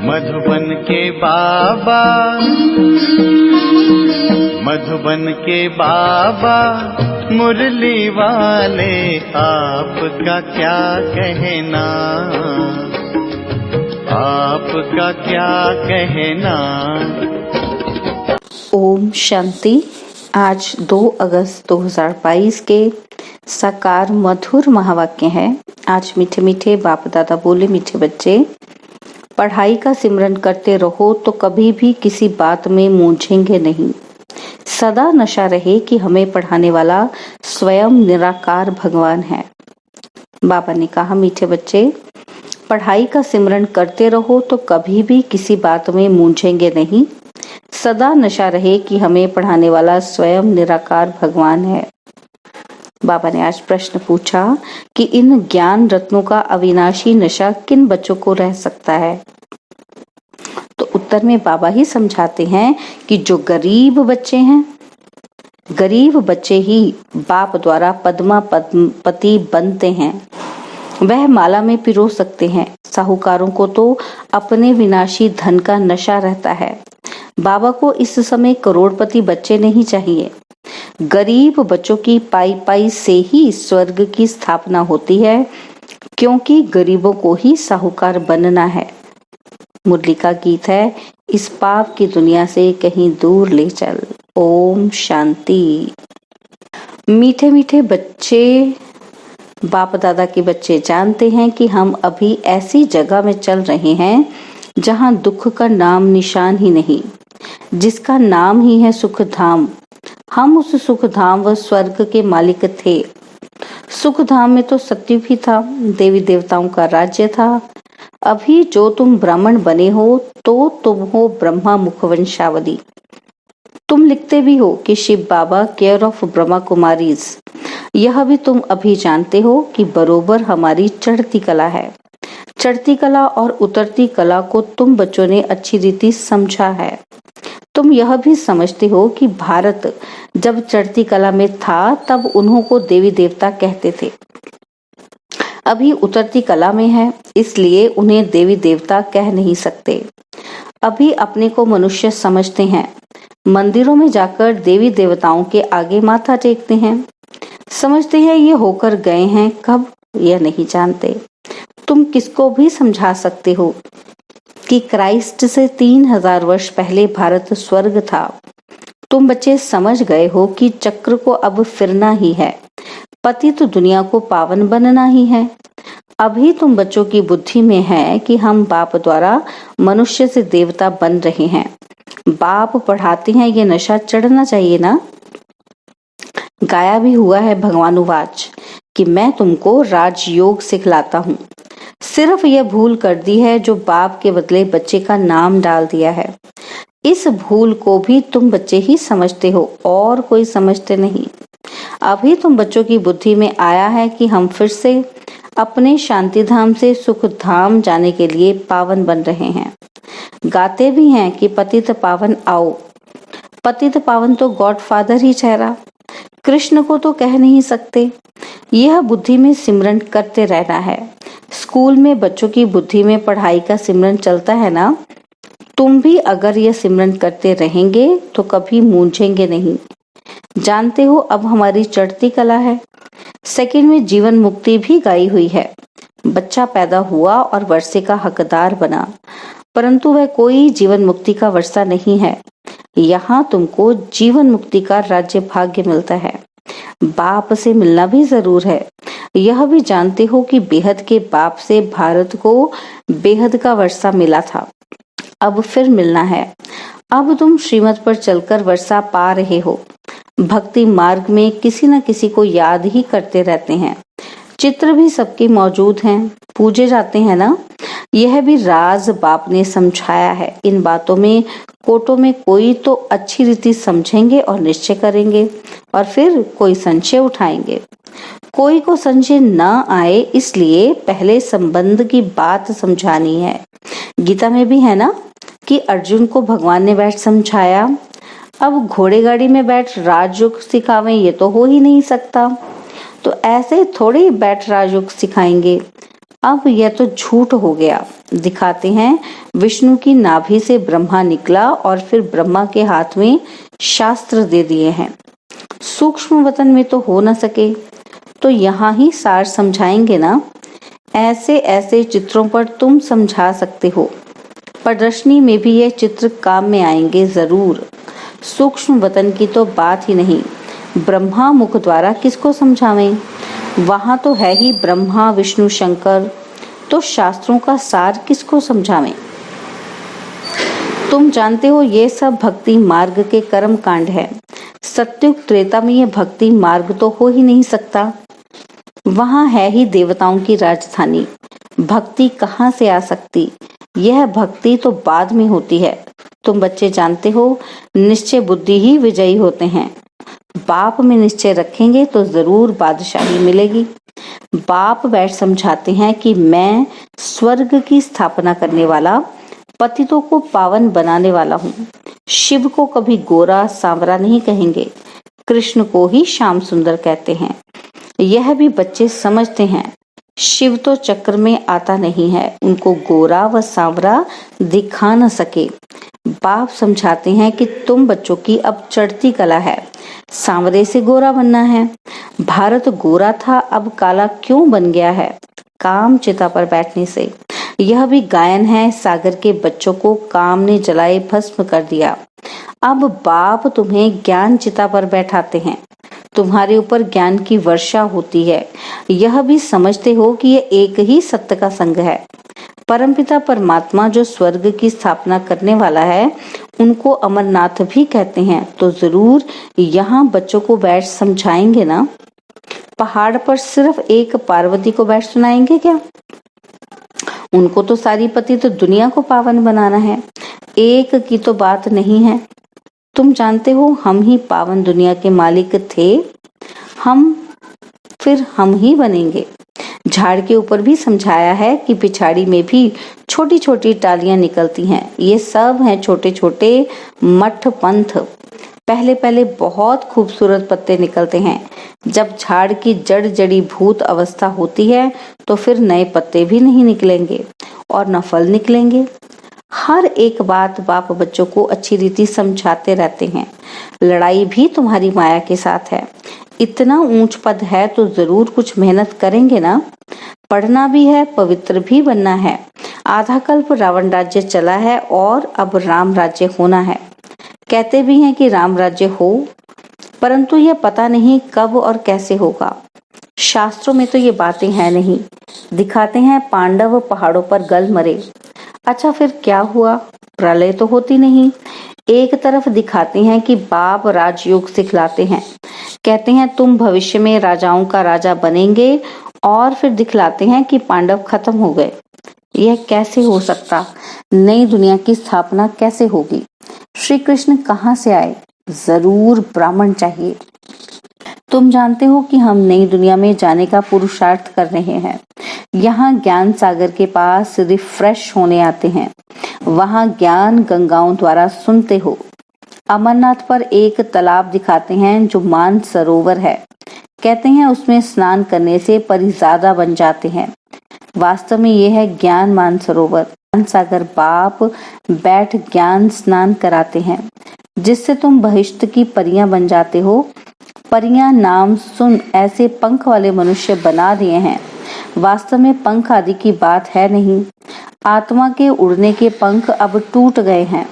मधुबन के बाबा, मधुबन के बाबा मुरली वाले, आपका क्या कहना, आपका क्या कहना। ओम शांति। आज 2 अगस्त 2022 के साकार मधुर महावाक्य है। आज मीठे मीठे बाप दादा बोले, मीठे बच्चे, पढ़ाई का सिमरन करते रहो तो कभी भी किसी बात में मूंझेंगे नहीं। सदा नशा रहे कि हमें पढ़ाने वाला स्वयं निराकार भगवान है। बाबा ने कहा, मीठे बच्चे, पढ़ाई का सिमरन करते रहो तो कभी भी किसी बात में मूंझेंगे नहीं। सदा नशा रहे कि हमें पढ़ाने वाला स्वयं निराकार भगवान है। बाबा ने आज प्रश्न पूछा कि इन ज्ञान रत्नों का अविनाशी नशा किन बच्चों को रह सकता है। तो उत्तर में बाबा ही समझाते हैं कि जो गरीब बच्चे हैं, गरीब बच्चे ही बाप द्वारा पद्मापति बनते हैं। वह माला में पिरो सकते हैं। साहूकारों को तो अपने विनाशी धन का नशा रहता है। बाबा को इस समय करोड़पति बच्चे नहीं चाहिए। गरीब बच्चों की पाई पाई से ही स्वर्ग की स्थापना होती है, क्योंकि गरीबों को ही साहूकार बनना है। मुरली का गीत है, इस पाप की दुनिया से कहीं दूर ले चल। ओम शांति। मीठे मीठे बच्चे, बाप दादा के बच्चे जानते हैं कि हम अभी ऐसी जगह में चल रहे हैं जहां दुख का नाम निशान ही नहीं, जिसका नाम ही है सुख धाम। हम उस सुख धाम व स्वर्ग के मालिक थे। सुख धाम में तो सत्य भी था, देवी देवताओं का राज्य था। अभी जो तुम ब्राह्मण बने हो तो तुम हो ब्रह्मा मुखवंशावली। तुम लिखते भी हो कि शिव बाबा केयर ऑफ ब्रह्मा कुमारीज। यह भी तुम अभी जानते हो कि बरोबर हमारी चढ़ती कला है। चढ़ती कला और उतरती कला को तुम बच्चों ने अच्छी रीति समझा है। तुम यह भी समझते हो कि भारत जब चढ़ती कला में था तब उन्हों को देवी देवता कहते थे। अभी उतरती कला में है, इसलिए उन्हें देवी देवता कह नहीं सकते। अभी अपने को मनुष्य समझते हैं। मंदिरों में जाकर देवी देवताओं के आगे माथा टेकते हैं। समझते हैं ये होकर गए हैं, कब यह नहीं जानते। तुम किसको भी समझा सकते हो कि क्राइस्ट से 3000 वर्ष पहले भारत स्वर्ग था। तुम बच्चे समझ गए हो कि चक्र को अब फिरना ही है, पतित दुनिया को पावन बनना ही है। अभी तुम बच्चों की बुद्धि में है कि हम बाप द्वारा मनुष्य से देवता बन रहे हैं। बाप पढ़ाते हैं, ये नशा चढ़ना चाहिए ना। गाया भी हुआ है भगवानुवाच कि मैं तुमको राजयोग सिखलाता हूँ। सिर्फ यह भूल कर दी है जो बाप के बदले बच्चे का नाम डाल दिया है। इस भूल को भी तुम बच्चे ही समझते हो और कोई समझते नहीं। अभी तुम बच्चों की बुद्धि में आया है कि हम फिर से अपने शांति धाम से सुख धाम जाने के लिए पावन बन रहे हैं। गाते भी हैं कि पतित पावन आओ। पतित पावन तो गॉड फादर ही ठहरा, कृष्ण को तो कह नहीं सकते। यह बुद्धि में सिमरन करते रहना है। स्कूल में बच्चों की बुद्धि में पढ़ाई का सिमरन चलता है ना। तुम भी अगर यह सिमरन करते रहेंगे तो कभी मूंझेंगे नहीं। जानते हो अब हमारी चढ़ती कला है। सेकंड में जीवन मुक्ति भी गाई हुई है। बच्चा पैदा हुआ और वर्षे का हकदार बना, परंतु वह कोई जीवन मुक्ति का वर्षा नहीं है। यहाँ तुमको जीवन मुक्ति का राज्य भाग्य मिलता है। बाप से मिलना भी जरूर है। यह भी जानते हो कि बेहद के बाप से भारत को बेहद का वर्षा मिला था, अब फिर मिलना है। अब तुम श्रीमत पर चलकर वर्षा पा रहे हो। भक्ति मार्ग में किसी न किसी को याद ही करते रहते हैं। चित्र भी सबके मौजूद हैं, पूजे जाते हैं ना। यह भी राज बाप ने समझाया है। इन बातों में कोटों में कोई तो अच्छी रीति समझेंगे और निश्चय करेंगे, और फिर कोई संशय उठाएंगे। कोई को संशय न आए, इसलिए पहले संबंध की बात समझानी है। गीता में भी है ना कि अर्जुन को भगवान ने बैठ समझाया। अब घोड़े गाड़ी में बैठ राजयोग सिखावें, ये तो हो ही नहीं सकता। तो ऐसे थोड़े बैठ राजयोग सिखाएंगे। अब यह तो झूठ हो गया। दिखाते हैं विष्णु की नाभि से ब्रह्मा निकला और फिर ब्रह्मा के हाथ में शास्त्र दे दिए हैं। सूक्ष्म वतन में तो हो न सके, तो यहाँ ही सार समझाएंगे ना। ऐसे ऐसे चित्रों पर तुम समझा सकते हो, प्रदर्शनी में भी ये चित्र काम में आएंगे जरूर। सूक्ष्म वतन की तो बात ही नहीं, ब्रह्मा मुख द्वारा किसको समझावें? वहां तो है ही ब्रह्मा विष्णु शंकर, तो शास्त्रों का सार किसको समझावें? तुम जानते हो ये सब भक्ति मार्ग के कर्म कांड है। सत्युग त्रेता में ये भक्ति मार्ग तो हो ही नहीं सकता। वहां है ही देवताओं की राजधानी, भक्ति कहाँ से आ सकती? यह भक्ति तो बाद में होती है। तुम बच्चे जानते हो, निश्चय बुद्धि ही विजयी होते हैं। बाप में निश्चय रखेंगे तो जरूर बादशाही मिलेगी। बाप बैठ समझाते हैं कि मैं स्वर्ग की स्थापना करने वाला, पतितों को पावन बनाने वाला हूँ। शिव को कभी गोरा सांवरा नहीं कहेंगे, कृष्ण को ही श्याम सुंदर कहते हैं। यह भी बच्चे समझते हैं। शिव तो चक्र में आता नहीं है, उनको गोरा व सांवरा दिखा न सके। बाप समझाते हैं कि तुम बच्चों की अब चढ़ती कला है, सांवरे से गोरा बनना है। भारत गोरा था, अब काला क्यों बन गया है? काम चिता पर बैठने से। यह भी गायन है, सागर के बच्चों को काम ने जलाए भस्म कर दिया। अब बाप तुम्हें ज्ञान चिता पर बैठाते हैं, तुम्हारे ऊपर ज्ञान की वर्षा होती है। यह भी समझते हो कि यह एक ही सत्य का संग है। परमपिता परमात्मा जो स्वर्ग की स्थापना करने वाला है, उनको अमरनाथ भी कहते हैं। तो जरूर यहाँ बच्चों को बैठ समझाएंगे ना। पहाड़ पर सिर्फ एक पार्वती को बैठ सुनाएंगे क्या? उनको तो सारी पति तो दुनिया को पावन बनाना है, एक की तो बात नहीं है। तुम जानते हो हम ही पावन दुनिया के मालिक थे, हम ही बनेंगे। झाड़ के ऊपर भी समझाया है कि पिछाड़ी में भी छोटी छोटी टालियां निकलती हैं। ये सब हैं छोटे छोटे मठ पंथ। पहले पहले बहुत खूबसूरत पत्ते निकलते हैं। जब झाड़ की जड़ जड़ी भूत अवस्था होती है तो फिर नए पत्ते भी नहीं निकलेंगे और न फल निकलेंगे। हर एक बात बाप बच्चों को अच्छी रीति समझाते रहते हैं। लड़ाई भी तुम्हारी माया के साथ है। इतना ऊंच पद है तो जरूर कुछ मेहनत करेंगे ना। पढ़ना भी है, पवित्र भी बनना है। आधा कल्प रावण राज्य चला है और अब राम राज्य होना है। कहते भी हैं कि राम राज्य हो, परंतु यह पता नहीं कब और कैसे होगा। शास्त्रों में तो ये बातें हैं नहीं। दिखाते हैं पांडव पहाड़ों पर गल मरे। अच्छा फिर क्या हुआ? प्रलय तो होती नहीं। एक तरफ दिखाते हैं कि बाप राजयोग सिखलाते हैं, कहते हैं तुम भविष्य में राजाओं का राजा बनेंगे, और फिर दिखलाते हैं कि पांडव खत्म हो गए। यह कैसे हो सकता? नई दुनिया की स्थापना कैसे होगी? श्री कृष्ण कहाँ से आए? जरूर ब्राह्मण चाहिए। तुम जानते हो कि हम नई दुनिया में जाने का पुरुषार्थ कर रहे हैं। यहाँ ज्ञान सागर के पास रिफ्रेश होने आते हैं। वहाँ ज्ञान गंगाओं द्वारा सुनते हो। अमरनाथ पर एक तालाब दिखाते हैं जो मान सरोवर है। कहते हैं उसमें स्नान करने से परिज्यादा बन जाते हैं। वास्तव में यह है ज्ञान मान सरोवर। ज्ञान सागर बाप बैठ ज्ञान स्नान कराते हैं, जिससे तुम बहिष्ठ की परियां बन जाते हो। परियां नाम सुन ऐसे पंख वाले मनुष्य बना दिए हैं। वास्तव में पंख आदि की बात है नहीं। आत्मा के उड़ने के पंख अब टूट गए हैं।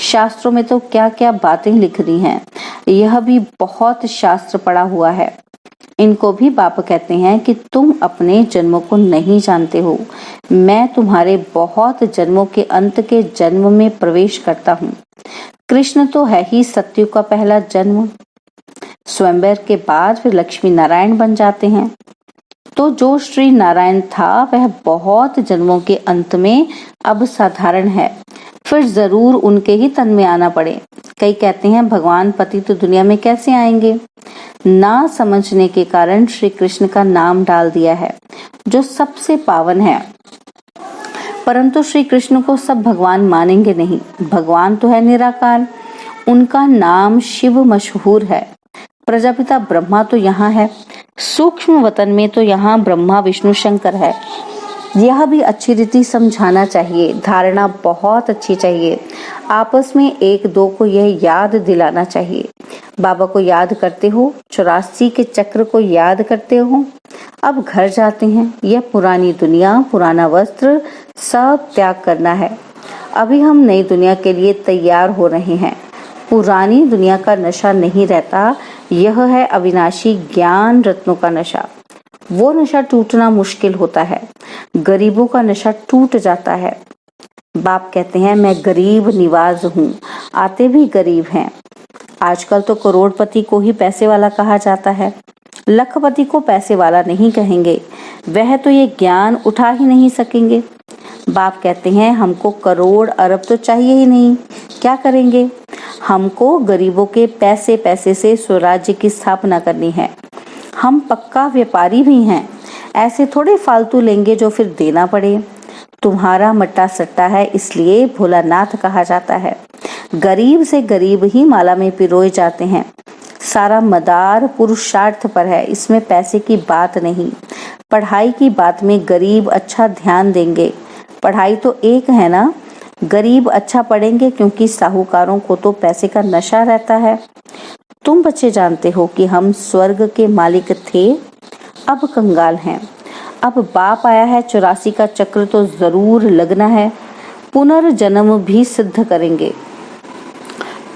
शास्त्रों में तो क्या क्या बातें लिख रही हैं। यह भी बहुत शास्त्र पढ़ा हुआ है। इनको भी बाप कहते हैं कि तुम अपने जन्मों को नहीं जानते हो। मैं तुम्हारे बहुत जन्मों के अंत के जन्म में प्रवेश करता हूँ। कृष्ण तो है ही सत्युग का पहला जन्म। स्वयंवर के बाद फिर लक्ष्मी नारायण बन जाते हैं। तो जो श्री नारायण था वह बहुत जन्मों के अंत में अब साधारण है। फिर जरूर उनके ही तन में आना पड़े। कई कहते हैं भगवान पति तो दुनिया में कैसे आएंगे? ना समझने के कारण श्री कृष्ण का नाम डाल दिया है, जो सबसे पावन है। परंतु श्री कृष्ण को सब भगवान मानेंगे नहीं। भगवान तो है निराकार, उनका नाम शिव मशहूर है। प्रजापिता ब्रह्मा तो यहाँ है। सूक्ष्म वतन में तो यहाँ ब्रह्मा विष्णु शंकर है। यह भी अच्छी रीति समझाना चाहिए, धारणा बहुत अच्छी चाहिए। आपस में एक दो को यह याद दिलाना चाहिए। बाबा को याद करते हो, 84 के चक्र को याद करते हो। अब घर जाते हैं। यह पुरानी दुनिया, पुराना वस्त्र सब त्याग करना है। अभी हम नई दुनिया के लिए तैयार हो रहे हैं। पुरानी दुनिया का नशा नहीं रहता, यह है अविनाशी ज्ञान रत्नों का नशा। वो नशा टूटना मुश्किल होता है। गरीबों का नशा टूट जाता है। बाप कहते हैं मैं गरीब निवाज हूँ, आते भी गरीब हैं। आजकल तो करोड़पति को ही पैसे वाला कहा जाता है, लखपति को पैसे वाला नहीं कहेंगे। वह तो ये ज्ञान उठा ही नहीं सकेंगे। बाप कहते हैं हमको करोड़ अरब तो चाहिए ही नहीं, क्या करेंगे? हमको गरीबों के पैसे पैसे से स्वराज्य की स्थापना करनी है। हम पक्का व्यापारी भी हैं, ऐसे थोड़े फालतू लेंगे जो फिर देना पड़े। तुम्हारा मट्टा सट्टा है, इसलिए भोलानाथ कहा जाता है। गरीब से गरीब ही माला में पिरोए जाते हैं। सारा मदार पुरुषार्थ पर है, इसमें पैसे की बात नहीं। पढ़ाई की बात में गरीब अच्छा ध्यान देंगे। पढ़ाई तो एक है ना, गरीब अच्छा पढ़ेंगे क्योंकि साहूकारों को तो पैसे का नशा रहता है। तुम बच्चे जानते हो कि हम स्वर्ग के मालिक थे, अब कंगाल हैं। अब बाप आया है, 84 का चक्र तो जरूर लगना है। पुनर्जन्म भी सिद्ध करेंगे।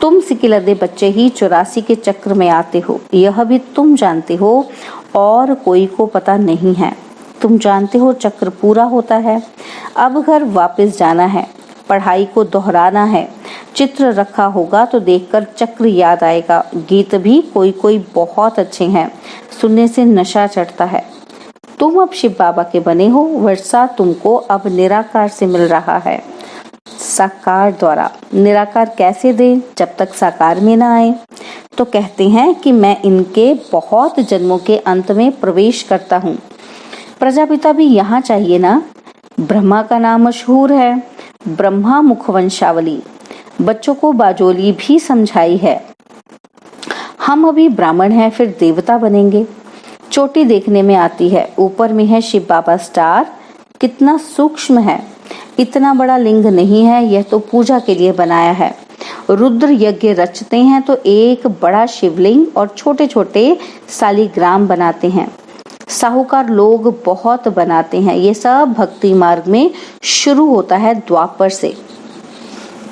तुम सिकिलदे बच्चे ही 84 के चक्र में आते हो, यह भी तुम जानते हो और कोई को पता नहीं है। तुम जानते हो चक्र पूरा होता है, अब घर वापस जाना है। पढ़ाई को दोहराना है। चित्र रखा होगा तो देखकर चक्र याद आएगा। गीत भी कोई कोई बहुत अच्छे हैं, सुनने से नशा चढ़ता है। तुम अब शिव बाबा के बने हो, वर्षा तुमको अब निराकार से मिल रहा है, साकार द्वारा। निराकार कैसे दे जब तक साकार में ना आए? तो कहते हैं कि मैं इनके बहुत जन्मों के अंत में प्रवेश करता हूँ। प्रजापिता भी यहाँ चाहिए ना। ब्रह्मा का नाम मशहूर है, ब्रह्मा मुखवंशावली। बच्चों को बाजोली भी समझाई है। हम अभी ब्राह्मण हैं, फिर देवता बनेंगे। चोटी देखने में आती है, ऊपर में है शिव बाबा स्टार। कितना सूक्ष्म है, इतना बड़ा लिंग नहीं है, यह तो पूजा के लिए बनाया है। रुद्र यज्ञ रचते हैं तो एक बड़ा शिवलिंग और छोटे छोटे शालिग्राम बनाते हैं। साहूकार लोग बहुत बनाते हैं। ये सब भक्ति मार्ग में शुरू होता है द्वापर से।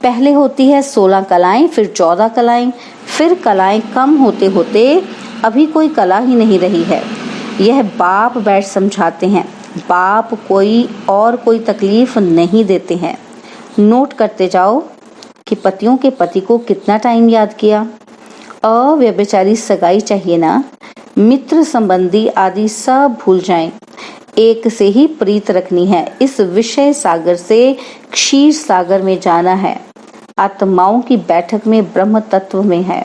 पहले होती है 16 कलाएं, फिर 14 कलाएं, फिर कलाएं कम होते होते अभी कोई कला ही नहीं रही है। यह बाप बैठ समझाते हैं। बाप कोई तकलीफ नहीं देते हैं। नोट करते जाओ कि पतियों के पति को कितना टाइम याद किया। अव्यभिचारी सगाई चाहिए ना। मित्र संबंधी आदि सब भूल जाएं। एक से ही प्रीत रखनी है। इस विषय सागर से क्षीर सागर में जाना है। आत्माओं की बैठक में ब्रह्म तत्व में है।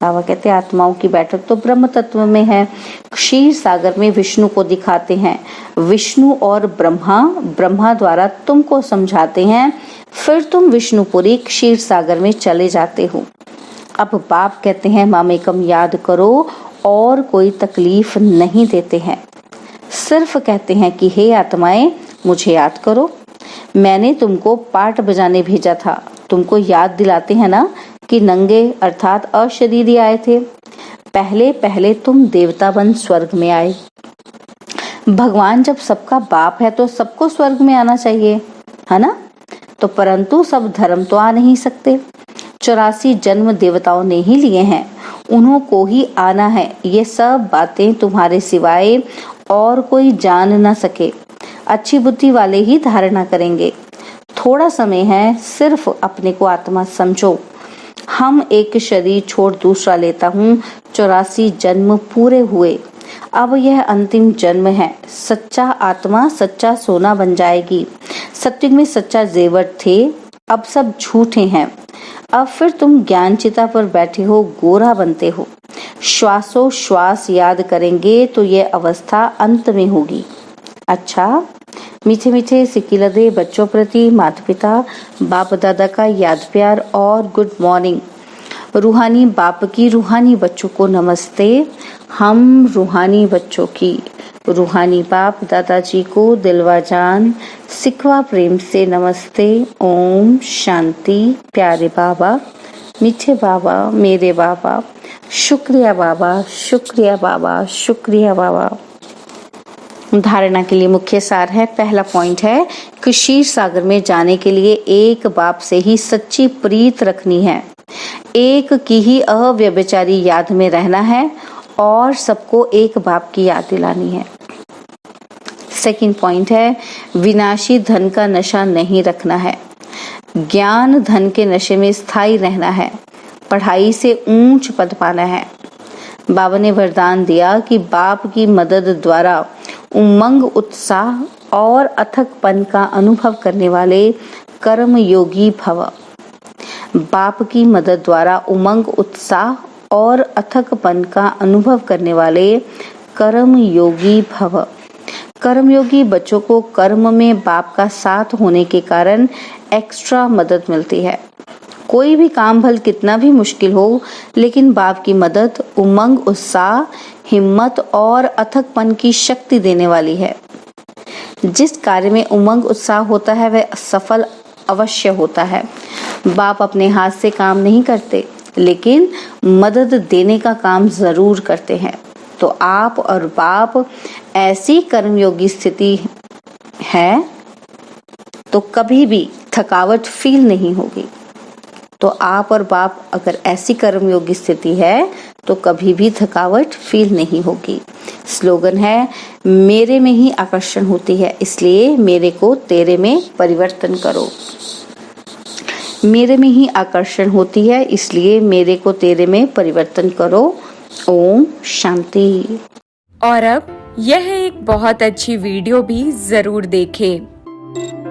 बाबा कहते हैं आत्माओं की बैठक तो ब्रह्म तत्व में है। क्षीर सागर में विष्णु को दिखाते हैं। विष्णु और ब्रह्मा द्वारा तुमको समझाते हैं, फिर तुम विष्णुपुरी क्षीर सागर में चले जाते हो। अब बाप कहते हैं मामेकम याद करो और कोई तकलीफ नहीं देते हैं। सिर्फ कहते हैं कि हे आत्माएं मुझे याद करो, मैंने तुमको पाट बजाने भेजा था। तुमको याद दिलाते हैं ना कि नंगे अर्थात अशरीरी आए थे। पहले पहले तुम देवता बन स्वर्ग में आए। भगवान जब सबका बाप है तो सबको स्वर्ग में आना चाहिए, है ना? तो परंतु सब धर्म तो आ नहीं सकते। 84 जन्म देवताओं ने ही लिए हैं, उन्हों को ही आना है। ये सब बातें तुम्हारे सिवाय और कोई जान न सके। अच्छी बुद्धि वाले ही धारणा करेंगे। थोड़ा समय है, सिर्फ अपने को आत्मा समझो। हम एक शरीर छोड़ दूसरा लेता हूँ। 84 जन्म पूरे हुए, अब यह अंतिम जन्म है। सच्चा आत्मा सच्चा सोना बन जाएगी। सत्युग में सच्चा जेवर थे, अब सब झूठे हैं। अब फिर तुम ज्ञान चिता पर बैठे हो, गोरा बनते हो। श्वासों श्वास याद करेंगे तो यह अवस्था अंत में होगी। अच्छा, मीठे मीठे सिकिलदे बच्चों प्रति माता पिता बाप दादा का याद प्यार और गुड मॉर्निंग। रूहानी बाप की रूहानी बच्चों को नमस्ते। हम रूहानी बच्चों की रूहानी बाप दादाजी को दिलवा जान सिकवा प्रेम से नमस्ते। ओम शांति। प्यारे बाबा, मीठे बाबा, मेरे बाबा, शुक्रिया बाबा, शुक्रिया बाबा, शुक्रिया बाबा। धारणा के लिए मुख्य सार है। पहला पॉइंट है कि क्षीर सागर में जाने के लिए एक बाप से ही सच्ची प्रीत रखनी है, एक की ही अव्यभिचारी याद में रहना है और सबको एक बाप की याद दिलानी है। सेकंड पॉइंट है विनाशी धन का नशा नहीं रखना है, ज्ञान धन के नशे में स्थायी रहना है, पढ़ाई से ऊंच पद पाना है। बाबा ने वरदान दिया कि बाप की मदद द्वारा उमंग, उत्साह और अथकपन का अनुभव करने वाले कर्म योगी भव। बाप की मदद द्वारा उमंग, उत्साह और अथकपन का अनुभव करने वाले कर्म योगी भव। कर्मयोगी बच्चों को कर्म में बाप का साथ होने के कारण एक्स्ट्रा मदद मिलती है। कोई भी काम भल कितना भी मुश्किल हो, लेकिन बाप की मदद उमंग, उत्साह, हिम्मत और अथकपन की शक्ति देने वाली है। जिस कार्य में उमंग, उत्साह होता है वह सफल अवश्य होता है। बाप अपने हाथ से काम नहीं करते, लेकिन मदद देने का काम जरूर करते हैं। तो आप और बाप ऐसी कर्मयोगी स्थिति है तो कभी भी थकावट फील नहीं होगी। तो आप और बाप अगर ऐसी कर्मयोगी स्थिति है तो कभी भी थकावट फील नहीं होगी। स्लोगन है मेरे में ही आकर्षण होती है, इसलिए मेरे को तेरे में परिवर्तन करो। मेरे में ही आकर्षण होती है, इसलिए मेरे को तेरे में परिवर्तन करो। ओम शांति। और अब यह एक बहुत अच्छी वीडियो भी जरूर देखें।